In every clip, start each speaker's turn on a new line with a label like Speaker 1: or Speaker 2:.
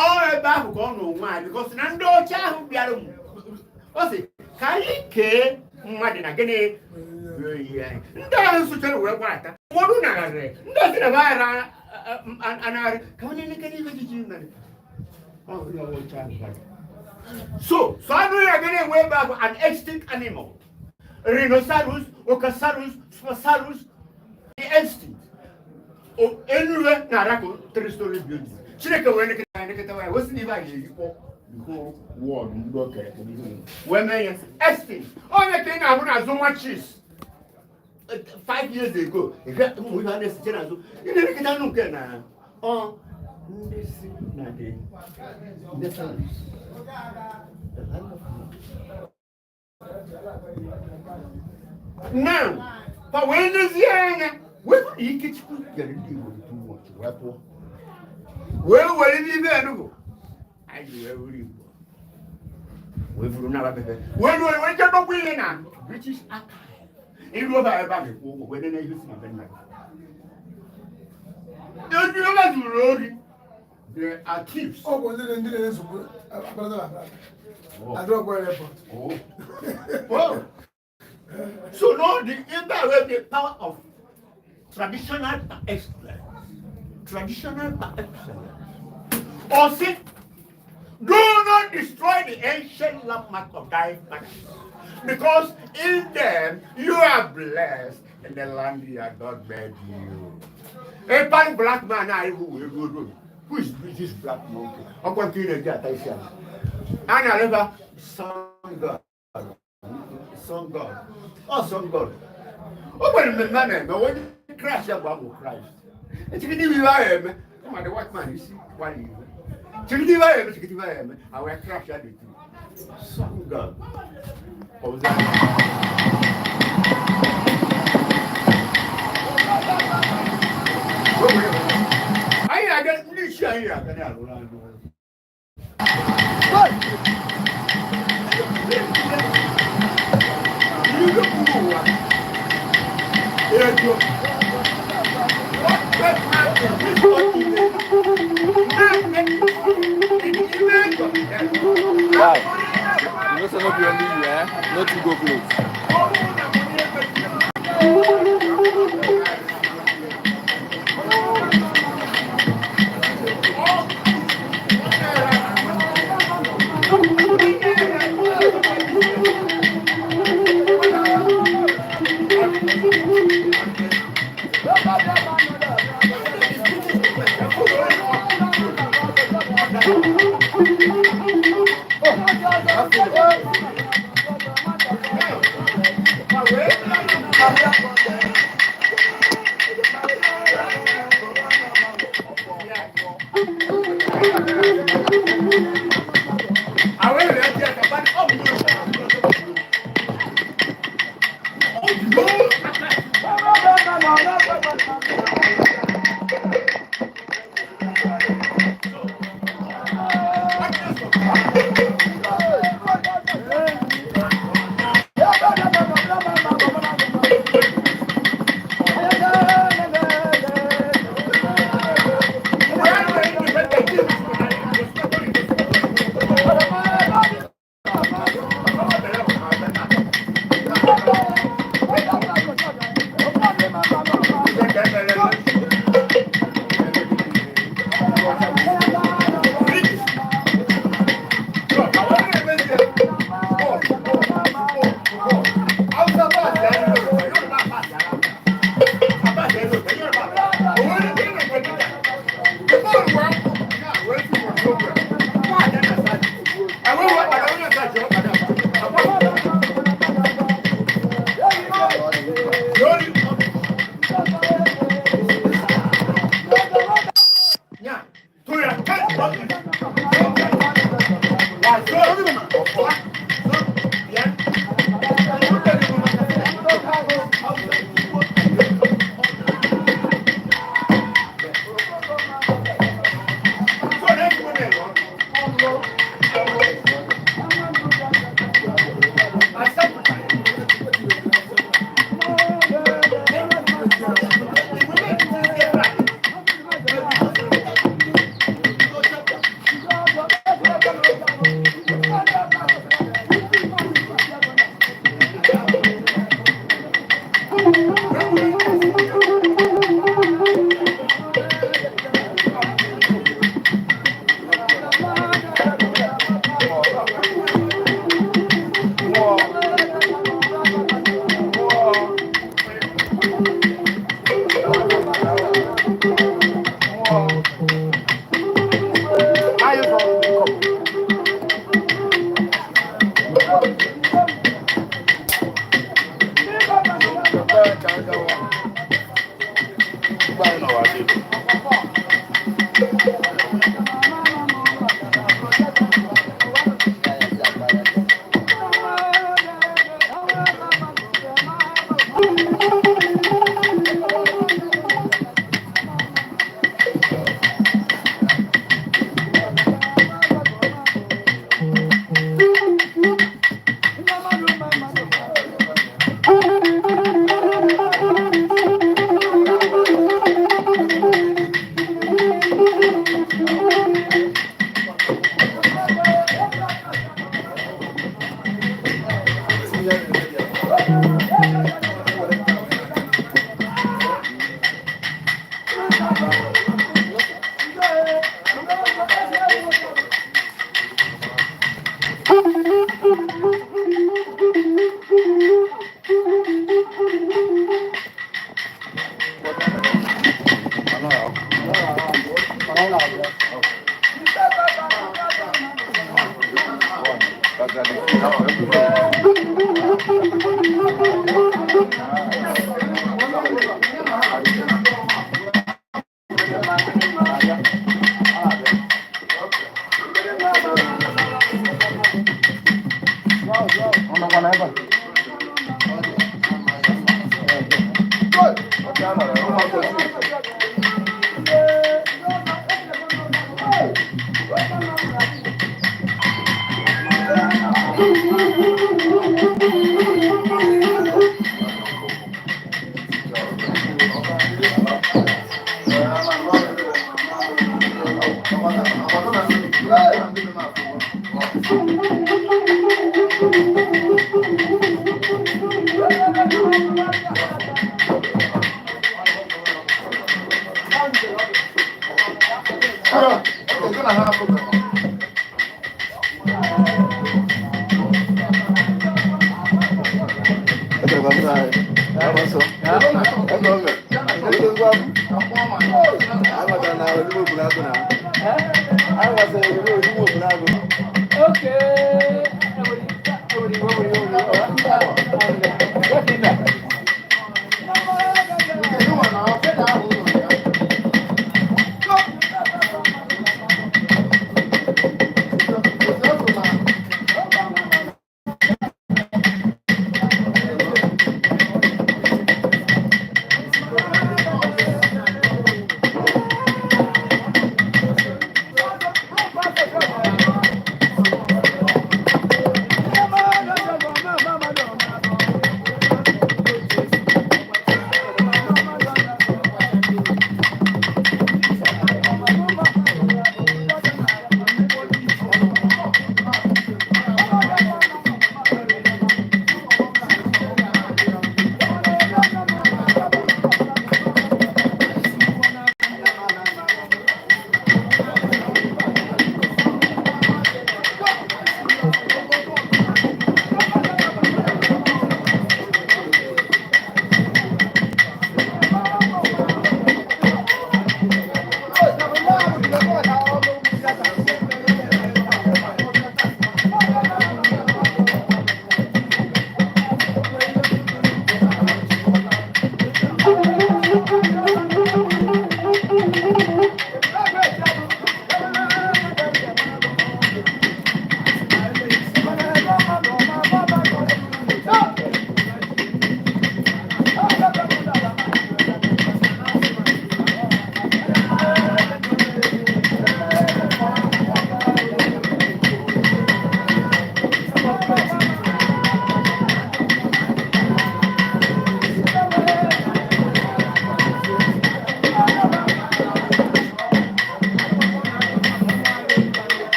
Speaker 1: all back on why because Nando Cha be alone. What's it? Can you care? Madden again. Dance to tell where what? What do not nothing about an come in again. Oh, so I know you're going to way back an extinct animal. Rhinoceros, Ocasaurus, Spinosaurus, the extinct. Oh, anyway, Narako, 3 story building. Chileka, when I wasn't even the whole world. When I extinct. Oh, the thing I want so much is 5 years ago. We had this general. You didn't get now. Oh, this now, but when this young, what you get too much weapon? Well, what did you do? I do every we will never be there. When we went up with British archive, it was about when they use my pen. Don't you know that there are thieves? Oh, well, then I don't go airport. Oh. Well. So now the indirect power of traditional excellence. Traditional excellence. Or say, do not destroy the ancient landmark of thy fathers, because in them you are blessed in the land that God made you. A black man who is British black monkey. I'm going to get that. And I never son God. Oh, son God. Oh, but the man, but when you crash up with Christ, it's going to be right. Come on, the white man, you see, why you? I will crash at it. Son God. Oh, that. I got this here. I can have
Speaker 2: Wow. You know, some of you are not to go close.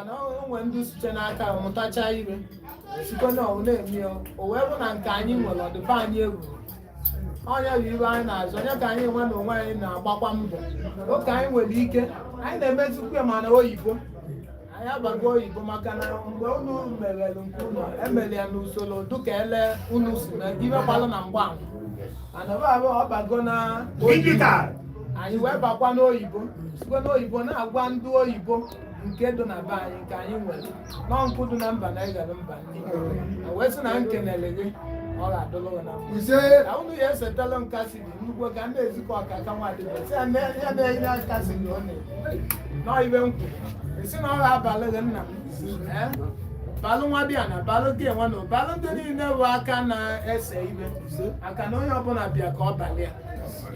Speaker 3: na onwe ndị site n'aka mụtacha ire sikwa na ọ na-eme o wee bụ na nke anyị nwere ọdịbe anyị egwu onye bụ ibe anyị na-azụ onye ka anyị nwe na onwe anyị na-agbakwa mbọ oke anyị nwere ike anyị na-emezikwa mana oyibo anyị abago oyibo maka na mgbe unu merere nke ụlọ emere ya n'usoro dịka ele unu si na imekwalụ na mgbaama anababụ ọbago na
Speaker 1: digital
Speaker 3: anyị wee bakwa n'oyibo sikwa n'oyibo na-agwa ndị oyibo nke dị na be anyị nke anyị nwere nọ nkụ dị na mba na ịgara mba ndị wee sị na nkenele gị ọ ga-adụlụ na mba unu ya esetala nkasi dị nnukwu ka ndị ezikọ ọkaka nwadịbesi ya na-enye nkasi dị ọ n'ibe nkwu esi na ọ ga-abalị gị nna m balụ nwa bịa na balụ gị enwe na balụ ndị niile bụ aka na-ese ibe aka na onye ọbụla bịa ka ọ balị ya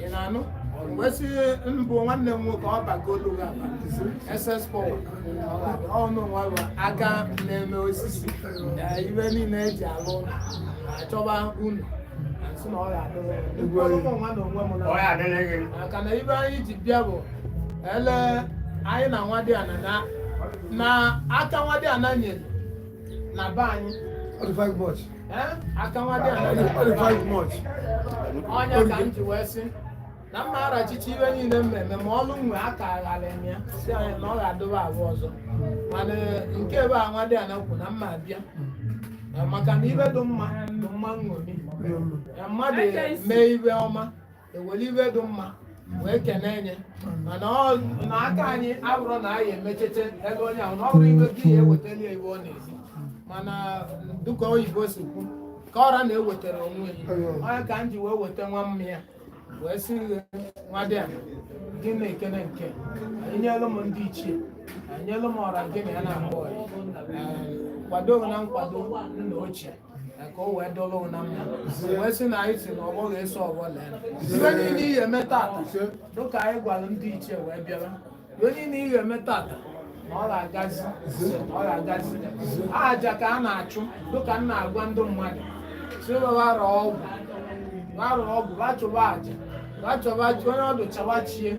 Speaker 3: ị na-anụ wesi mbụ nwanne m nwoke ọ bagolu SS Power ọnụ nwa aka na-eme osisi ibe niile eji alụ ụlọ achọba unu asị na ọ ga-adịrị maka na ibe anyị ji bịa bụ ele anyị na nwadịana na aka nwadịana nyere na be anyị aka nwadịana nyere onye ka m ji wee sị na mma arachichi ibe niile mmemme ma ọlụ nwe aka aghara eme ya si anyị na ọ ga-adụba abụ ọzọ mana nke ebe a nwadịana kwu na mma abịa maka na ibe dị mma nṅomi mmadụ mee ibe ọma ewere ibe dị mma wee kene nye mana na aka anyị abụrụ na anyị emechete ebe onye ahụ na ọ bụrụ ibe gị ya ewetara ya ibe ọ na-esi mana dịka oyibo si kwu ka ọra na-ewetara onwe ya onye ka m ji wee weta nwa mma ya wee sị nwadị a gị na-ekene nke enyelụ m ndị ichie enyelụ m ọra gị na ya na-akpọ kwado na nkwado nna ochie ka o wee dọlụ na mma wee sị na anyị si na ọgbọ ga-eso ọgbọ lee ibe niile ihe eme tata dịka anyị gwara ndị ichie wee bịara ibe niile ihe eme tata na ọ ga-agazi aja ka a na-achụ dịka m na-agwa ndị mmadụ si arọ ọgwụ bachụba aja bachọba onye ọdụ chọba chie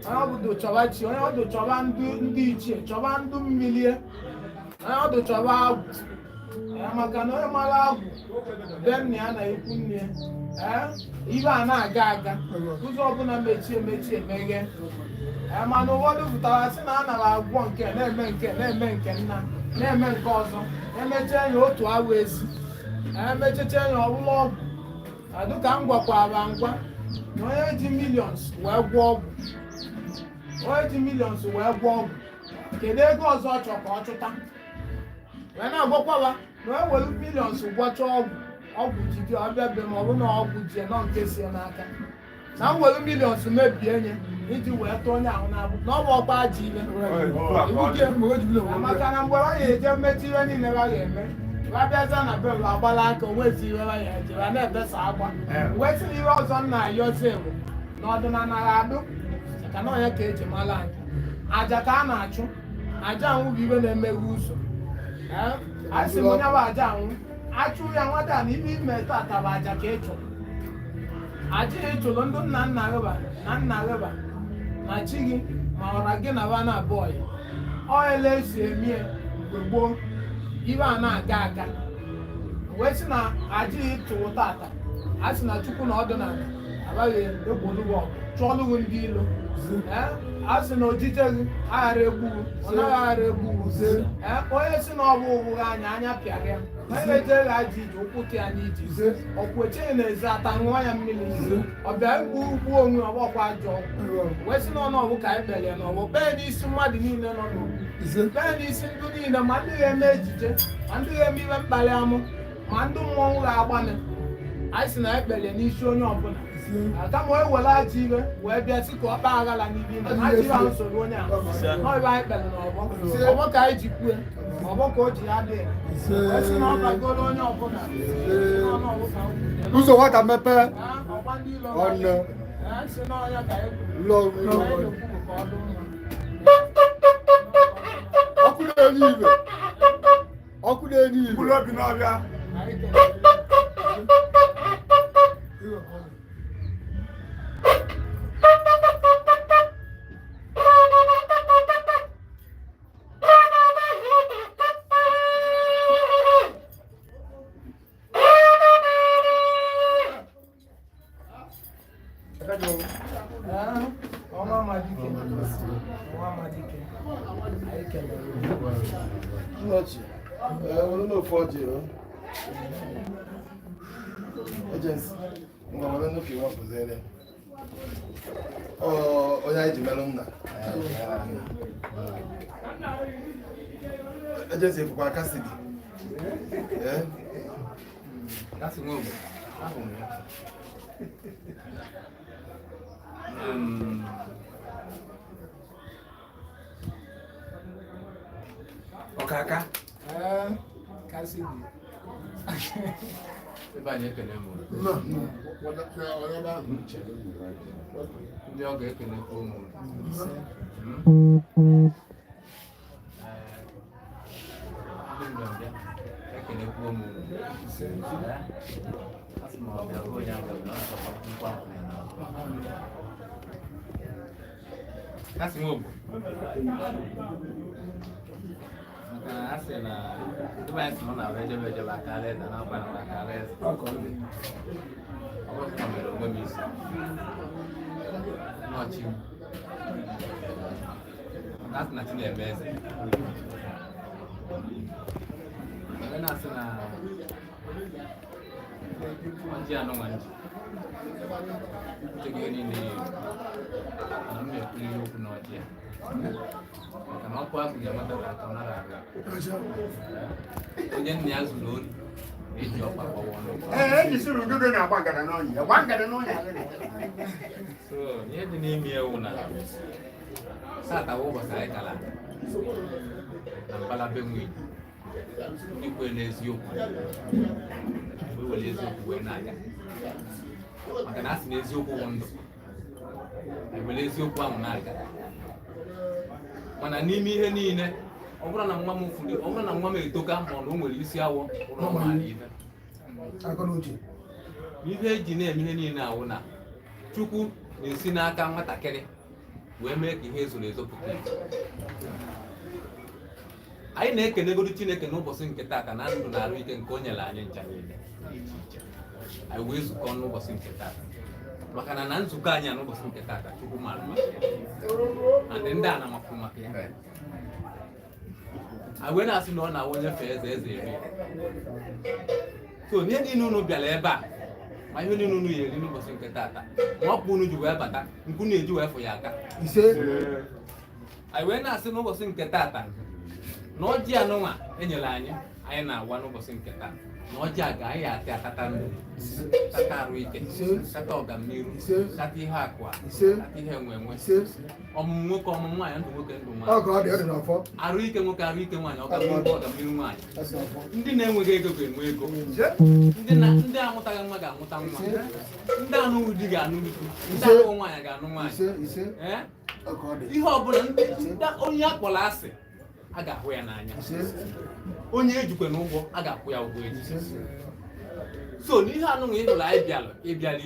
Speaker 3: onye ọdụ chọba chie onye ọdụ chọba ndị ichie chọba ndị mmilie onye ọdụ chọba agwụ maka na onye mara agwụ be nna ya na ikwu nne ibe a na-aga aga ụzọ ọbụla mechie emeghe mana ụfọdụ pụtara sị na a nara agwọ nke na-eme nke nna na-eme nke ọzọ emechaa ya otu awa ezi emechecha ya ọbụla ọgwụ dịka m gwakwara ngwa na onye ji millions wee gwọ ọgwụ kedu ego ọzọ ọ chọ ka ọ chụta wee na-agwakwara na e were millions gwọcha ọgwụ jide ọbịa be ma ọ bụ na ọgwụ jie nọ nke sie n'aka na m were millions mebie nye iji wee tụọ onye ahụ na-abụ na ọ bụ ọkpa aja ile maka na mgbe ọ ga-eje mmechi ihe niile ha ga-eme abịaza na bel agbala aka onwezi iwe ya ejere na-ebesa agba wetiri ihe ọzọ nna ayọzi bụ na ọdịnala adụ ka na onye ka eji mara anyị aja ka a na-achụ aja anwụ bụ ibe na-emeghe ụzọ a sị m onye bụ aja anwụ achụ ya nwata na ibe ime tata bụ aja ka ịchụrụ aja ịchụrụ ndị nna rịba na chi gị ma ọra gị na ba na abụọ ya ọ ele esi emie mgbe gboo ibe a na-aga aga wee sị na ajighị tụrụ tata a sị na chukwu na ọdịnala abaghị egbolugbo chụọlụgụ ndị ilo a sị na ojije gị aghara egbughu ọ naghị aghara egbughu onye si na ọbụ ụgbụghị anya pịara ya onye ejeghi aja ije ụkwụ ka ya n'iji ọkwụecheghị na ezi ata ṅụọ ya mmiri ọbịa ugbu onwe ọgbọkwa ajọ ọgwụ wee sị na ọnụọgwụ ka anyị kpere ya n'ọgbọ kpee n'isi mmadụ niile nọ n'ogbu kpee n'isi ndị niile ma ndị ga-eme ejije ma ndị ga-eme ibe mkpali amụ ma ndị mmọnwụ ga-agbanị anyị sị na anyị kpere n'isi onye ọbụla kama wee were aja iwe wee bịa sị ka ọ kpaa aghala n'ibe ime na aja iwe ahụ soro onye ahụ n'ọbịa anyị kpere n'ọgbọ ka anyị ji kwue ọgbọ ka o ji ya dị wee sị na ọ bagoro onye ọbụla
Speaker 4: ụzọ nwata mepe
Speaker 3: ọgba ndị ilo sị na ọnya ka anyị kwuru
Speaker 4: ọkụ na-enye ibe. Ọkụ na-enye ibe.
Speaker 1: Mkpụrụ obi n'ọbịa.
Speaker 4: Agency, onye anyị ji melụ nna agency fụkwa aka si gị
Speaker 2: Ọkaka
Speaker 3: kasi gị
Speaker 2: ebe anyị ekele m ndị ọ ga-ekelekwa ụmụ ndị mbịambịa ekelekwa ụmụ asị ma ọ bịa onye ahụ na ọsọkwa nkwa kasị m ogbu maka na asị na ndị anyị sị na ọ na-abụ ejebe aka alaeze na akwa na aka alaeze ọ bụrụ na mere onwe m isi n'ọchị m asị na chi na-eme eze onye na-asị na ọjị anụnwa nji uche gị niile ana m na-ekwuli okwu n'ọjị ya maka na ọkụ ahụ ga-amatara aka ọ nara aga onye nna ya zuru ori eji ọkwa kpọwa ọnụ so ihe dị n'ime ewu na satawa ụbọchị anyị kala na mbalabe nwunye ndị kwere n'eziokwu mgbe were eziokwu wee na-aga maka na a sị na eziokwu bụ ndụ ewere eziokwu ahụ na-aga mana n'ime ihe niile ọ bụrụ na nwa m furu ọ bụrụ na nwa m etoka ma ọ na o nwere isi awọ ụlọ maala ibe ihe eji na-eme ihe niile awụ na Chukwu na-esi n'aka nwatakịrị wee mee ka ihe ezoro ezo pụta anyị na-ekenegodu Chineke n'ụbọchị nke taata na ndụ na arụ ike nke o nyere anyị ncha niile iche iche anyị wee zukọ n'ụbọchị nke taata maka na nzukọ anyị a n'ụbọchị nke taata Chukwu mara maka ya ndị a na-amapụ maka ya anyị wee na-asị na ọ na-awụ onyefe eze eri so ihe niile unu bịara ebe a ma ihe niile unu ya eri n'ụbọchị nke taata ma ọkpụ unu ji wee bata nkwu na-eji wee fụ ya aka anyị wee na-asị n'ụbọchị nke taata na ọjị anụnwa enyere anyị na-agwa n'ụbọchị nke taata na ọjị a ga-anyị atị atata ndụ tata arụ ike tata ọganiru tata ihe akwa tata ihe enwe ọmụmụ nwoke ọmụmụ nwaanyị ndụ nwoke ndụ nwaanyị arụ ike nwoke arụ ike nwaanyị ọganiru nwaanyị ndị na-enweghị ego ga-enwe ego ndị amụtaghị nwa ga-amụta nwa ndị anụghị di ga-anụ di ndị anụghị nwaanyị ga-anụ nwaanyị ihe ọbụla onye a kpọrọ asị a ga-ahụ ya n'anya onye ejikwe n'ụgwọ a ga-akwụ ya ụgwọ eji so n'ihe anụnụ ịhụrụ anyị ịbịala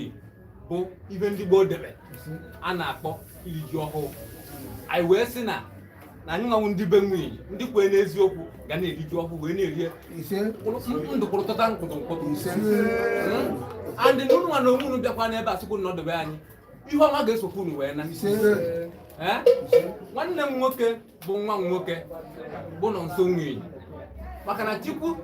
Speaker 2: bụ ihe ndị gboo debe a na-akpọ iri ji ọhụụ anyị wee sị na anyị nwanwụ ndị be nwunye ndị kwere n'eziokwu ga na-eri ji ọhụụ wee na-eri ndụkwụrụtata nkụtụ andị na ụnụ nwa na onwe unu bịakwa n'ebe a sịkwu nọdebe anyị ihe ọma ga-esokwa unu wee na nwanne m nwoke bụ nwa m nwoke bụ nọ nso nwunye maka na Chukwu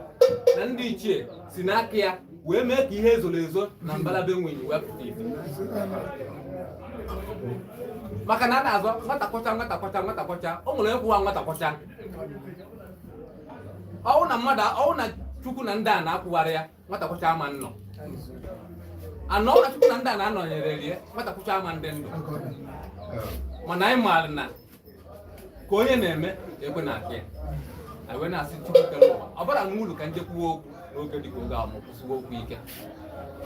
Speaker 2: na ndị ichie si n'aka ya wee mee ka ihe ezoro ezo na mbalabe nwunye wee pụta ife maka na a na-azọ nwatakọcha o nwere ịkwụwa nwatakọcha ọwụ na Chukwu na ndị a na-akwụgharị ya nwatakọcha ama nnọ anọ na Chukwu na ndị a na-anọnyere rie nwatakọcha ama ndị ndụ mana anyị maara na ka onye na-eme ekwe na-aka ya anyị wee na-asị Chukwu kere ụwa ọ bụla nwa ulu ka njekwuwe okwu n'oge dịka oge ahụ ma kwụsịwa okwu ike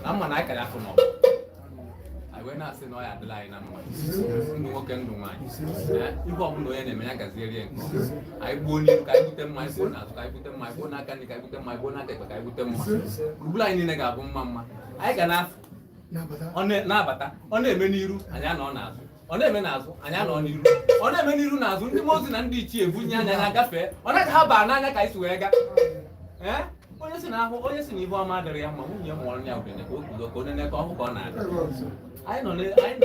Speaker 2: na mma na anyị ka ya afụ n'ọgụ anyị wee na-asị na ọ ya adịla anyị na mma ndụ nwoke ndụ nwaanyị ihe ọbụla onye na-eme ya gaziere ya nke anyị gbuo n'ihu ka anyị bute mma anyị gbuo n'azụ ka anyị bute mma anyị gbuo n'aka nri ka anyị bute mma anyị gbuo n'aka ekpe ka anyị bute mma gburugburu anyị niile ga-abụ mma mma anyị ga na-abata ọ na-eme n'iru anyị anọ n'azụ ọ na-eme n'azụ anyị anọ n'iru ọ na-eme n'iru n'azụ ndị mmụọ ozi na ndị ichie ebunye anya ha gafee ọ naghị ha baa n'anya ka anyị si wee gaa onye si na ihe ọma adịrị ya mma nwunye mụọrọ ya ogene ka o guzo ka onene ka ọhụ ka ọ na-adị anyị nọ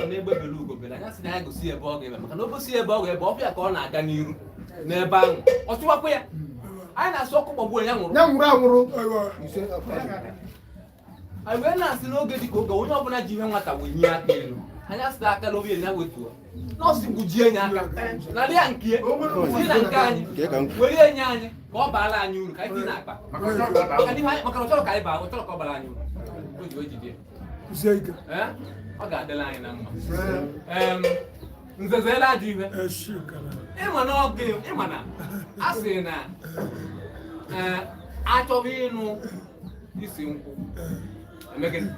Speaker 2: n'egbe belu ugobere anya si na ya gosi ebe ọ ga-ebe maka na o gosi ebe ọ ga-ebe ọbịa ka ọ na-aga n'iru n'ebe ahụ ọ chụwakwa ya anyị na-asụ ọkụ gbagbuo ya nwụrụ anyị wee na-asị n'oge dị ka oge onye ọbụla ji ihe nwata wenye aka elu anyị asị aka n'obi ya wetuo nọọsụ gbujie nye aka narị ya nke si na nke anyị were enye anyị ka ọ baala anyị uru ka anyị na-akpa maka na ọ chọrọ ka anyị baa ọ chọrọ ka ọ bara anyị uru o ji ojide ọ ga-adịla anyị na mma nzezela ajọ ihe ịma na a sị na achọghị ịnụ isi nkwụ emegide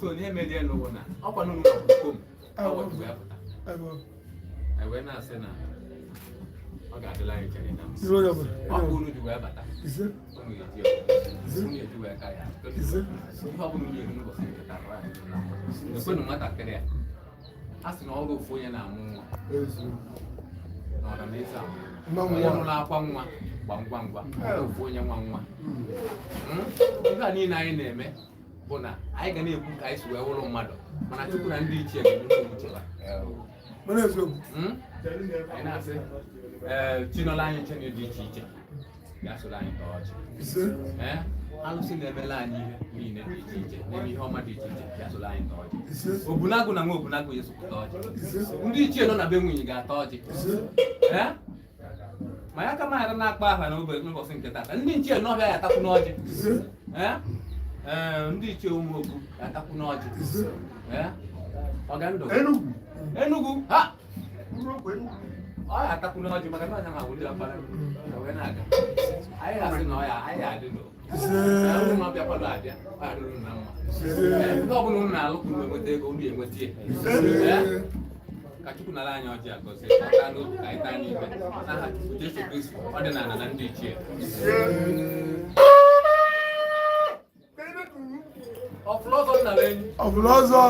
Speaker 2: so ihe mere n'ụwa na ọkwa n'ụlọ kom wee na-asị na ọ ga-adịla anyị chere na ọ bụ unu ji wee bata unu eji wee ka ya ihe ọ bụla unu eri n'ụbọchị nketa ekwenụ nwatakịrị ya a sị na ọrụ ofu onye na-amụ nwa n'ọdịnihu onye nụrụ akwa nwa gba ngwa ofu onye nwa ihe a niile anyị na-eme bụ na anyị ga na-ekwu ka anyị si wee wụrụ mmadụ mana Chukwu na ndị ichie ga-enyecheba anyị na-asị chinọla anyị nche dị iche iche ga-asụrụ anyị tọọ ọchị alụsị na-emela anyị ihe niile dị iche iche na-eme ihe ọma dị iche iche ga-asụrụ anyị tọọ ọchị obunagụ na nwa obunagụ ya sụpụta ọchị ndị ichie nọ na be nwunye ga-atọ ọchị ma ya ka maghara na-akpa aha n'ụbọchị nke tata ndị nchie n'ọbịa ya atakwu n'ọjị ndị ichie ụmụokwu ya atakwu n'ọjị ọgandụ Enugu ha ọ ya atakwu n'ọjị maka na ọnya ma ndị akpara wee na-aga anyị ga-asị na ọya anyị adị n'o ụmụ abịakwado abịa ọ ya dịrụ na mma ndị ọbụla unu na-alụkwụ unu enweta ego unu enweta ya ka Chukwu nara anyị ọjị agọzie aka n'obi ka anyị taa n'ime n'aha Chukwu Jesu Kristo ọdịnala na ndị ichie ọfụlọzọ nnara enyi
Speaker 4: ọfụlọzọ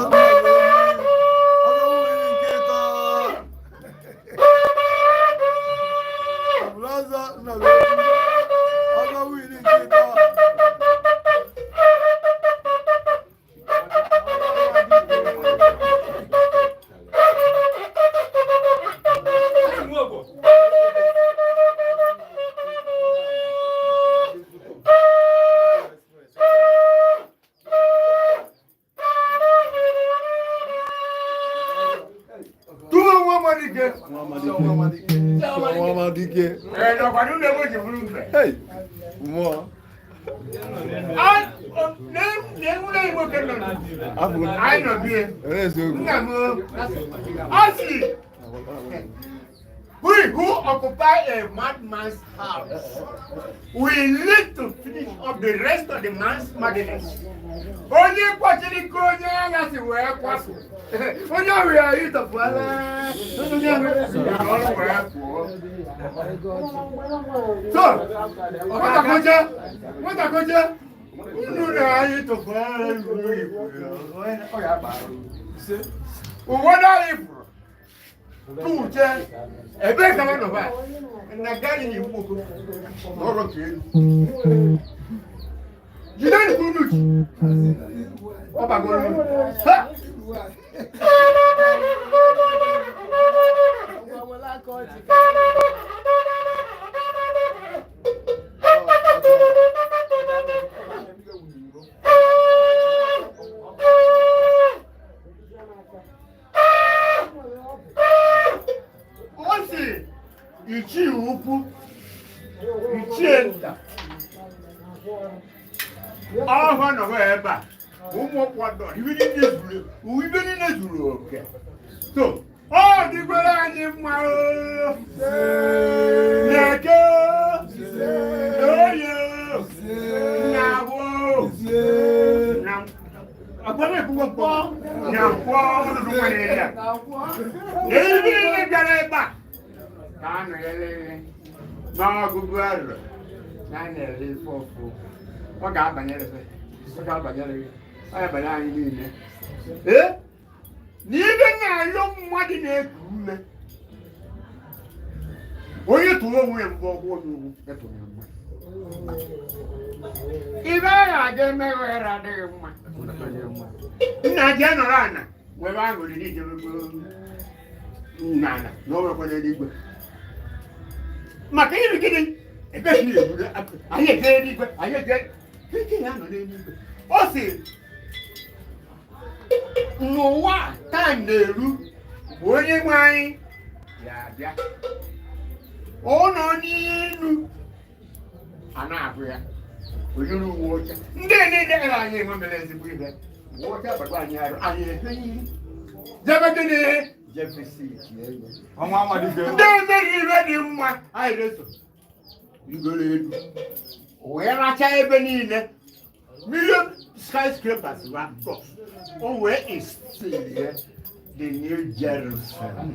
Speaker 1: We who occupy a madman's house, we need to finish up the rest of the man's madness. Only watching Konya as he were possible. Only we are eat of water. So, what a coach? You know the eat of what are you? Two chairs, a big amount of that, and I got in your book. You don't do what I'm Ichi ukwu, ichi enta. Ọhụrụ nọ ebe a, ụmụ kwado, ibe niile zuru oke. So, ọ dịkwara anyị mma ooo. N'eke ooo. Nyankwo du mo ne ya. Ni gare ba. Ka no yele. Na gugu aro. Na ne le fofo. O ga banyere fe. O ga banyere. Ay bana ni ni. Ni ga na lo mmadi na ekume. Oye tuwo mu embo ko nu eto ni mma. Iba ya de me wera de mma. Nna je no rana. We ba ngo ni je go. Nana, no we ko le digbe. Maka iri gidi. Ebe ni ebu. Aye je digbe, aye je. Kiki ya no le digbe. O si no wa tan neru. Onye nwe anyị ya bịa. Ono n'inu ana-abụ ya ojuru uwe oche ndị niile anyị nwemere ezigbo ihe nwoke agbagba anyị arụ anyị ehenyi jebegide jefesi ọnwa amalite ndị emeghị ihe dị mma anyị reso igoro elu wee racha ebe niile million skyscrapers were built o wee install the New Jerusalem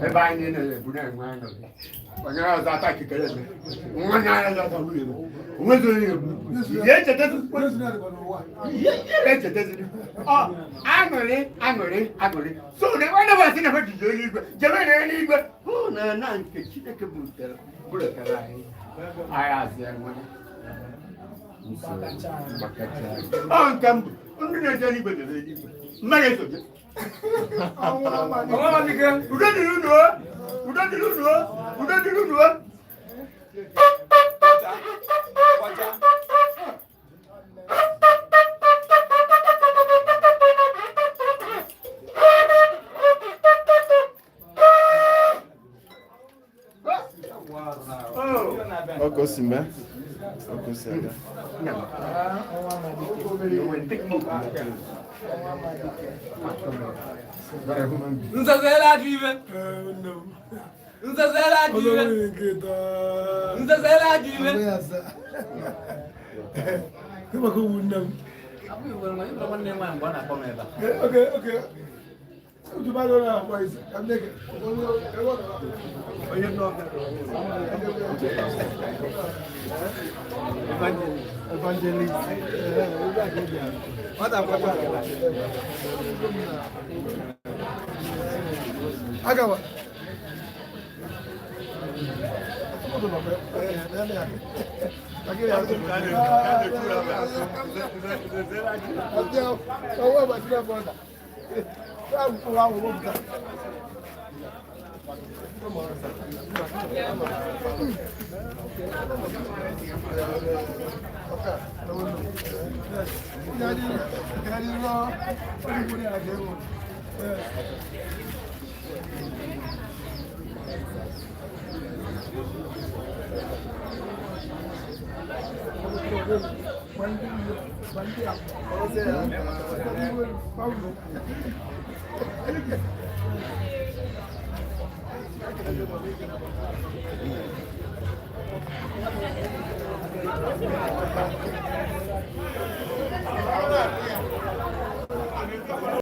Speaker 1: ebe anyị na-ebu na-enwe anyị onye ọzọ ata kikere eme nwa anya ya zata wuri ebe onwezi onye ebu ihe echetezi aṅụrị so na nwanne wasị na fejiji eluigwe jebe na eluigwe hụ na na nke Chineke burutere anyị azụ enwe ọ nke mbụ ndị na-eje eluigwe jere eluigwe mmadụ esoje udo dịrị unu
Speaker 4: Okosime. Okosime.
Speaker 2: Nzazela drive. Nzazela drive. Nzazela drive.
Speaker 3: Kama kwa unam.
Speaker 2: Abu yuko ngani kwa nne mwa mbona kwa meba.
Speaker 3: Okay. Ujubalo na kwa hizi. Amneke. Oye no. Evangelist. What about Agawa.